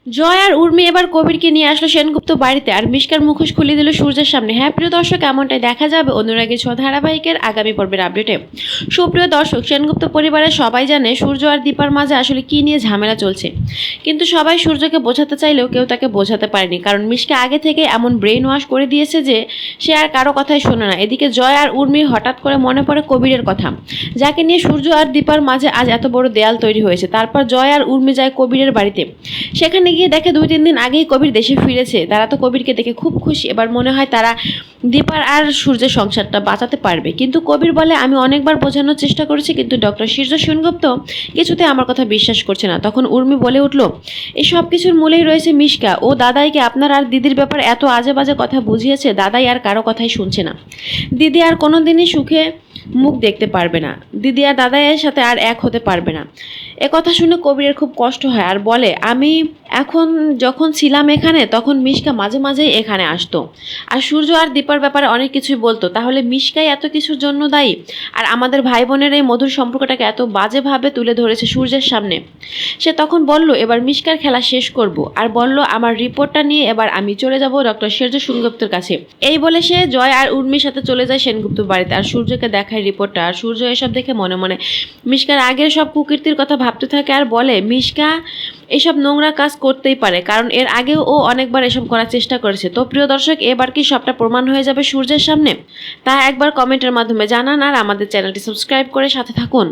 জয় আর উর্মি এবার কবিরকে নিয়ে আসলো সেনগুপ্ত বাড়িতে, আর মিশকার মুখোশ খুলে দিল সূর্যের সামনে। হ্যাঁ প্রিয় দর্শক, এমনটাই দেখা যাবে অনুরাগী ছ ধারাবাহিকের আগামী পর্বের আপডেটে। সুপ্রিয় দর্শক, সেনগুপ্ত পরিবারের সবাই জানে সূর্য আর দীপার মাঝে আসলে কি নিয়ে ঝামেলা চলছে, কিন্তু সবাই সূর্যকে বোঝাতে চাইলেও কেউ তাকে বোঝাতে পারেনি, কারণ মিশকা আগে থেকে এমন ব্রেন ওয়াশ করে দিয়েছে যে সে আর কারো কথাই শোনে না। এদিকে জয় আর উর্মি হঠাৎ করে মনে পড়ে কবিরের কথা, যাকে নিয়ে সূর্য আর দীপার মাঝে আজ এত বড় দেয়াল তৈরি হয়েছে। তারপর জয় আর উর্মি যায় কবিরের বাড়িতে। সেখানে গিয়ে দেখে 2-3 দিন আগেই কবির দেশে ফিরেছে। তারা তো কবিরকে দেখে খুব খুশি। এবার মনে হয় তারা দীপার আর সূর্যের সংসারটা বাঁচাতে পারবে। কিন্তু কবির বলে, আমি অনেকবার বোঝানোর চেষ্টা করেছি, কিন্তু ডক্টর সূর্য সেনগুপ্ত কিছুতে আমার কথা বিশ্বাস করছে না। তখন উর্মি বলে উঠল, এই সব কিছুর মূলেই রয়েছে মিশকা। ও দাদাইকে আপনার আর দিদির ব্যাপার এত আজে বাজে কথা বুঝিয়েছে, দাদাই আর কারো কথাই শুনছে না। দিদি আর কোনোদিনই সুখে মুখ দেখতে পারবে না, দিদি আর দাদাইয়ের সাথে আর এক হতে পারবে না। কথা শুনে কবিরের খুব কষ্ট হয়, আর বলে, আমি এখন যখন ছিলাম এখানে তখন মিশকা মাঝে মাঝেই এখানে আসতো আর সূর্য আর দীপার ব্যাপারে অনেক কিছুই বলতো। তাহলে মিশকাই এত কিছুর জন্য দায়ী? আর আমাদের ভাই বোনের এই মধুর সম্পর্কটাকে এত বাজেভাবে তুলে ধরেছে সূর্যের সামনে। সে তখন বলল, এবার মিশকার খেলা শেষ করব, আর বলল, আমার রিপোর্টটা নিয়ে এবার আমি চলে যাব ডক্টর সূর্য সেনগুপ্তের কাছে। এই বলে সে জয় আর উর্মির সাথে চলে যায় সেনগুপ্ত বাড়িতে, আর সূর্যকে দেখায় রিপোর্টটা। আর সূর্য এসব দেখে মনে মনে মিশকার আগের সব কুকীর্তির কথা ভাবতে থাকে, আর বলে, মিশকা এসব নোংরা কাজ করতেই পারে, কারণ এর আগেও ও অনেকবার এসব করার চেষ্টা করেছে। তো প্রিয় দর্শক, এবার কি সবটা প্রমাণ হয়ে যাবে সূর্যের সামনে? তা একবার কমেন্টের মাধ্যমে জানান, আর আমাদের চ্যানেলটি সাবস্ক্রাইব করে সাথে থাকুন।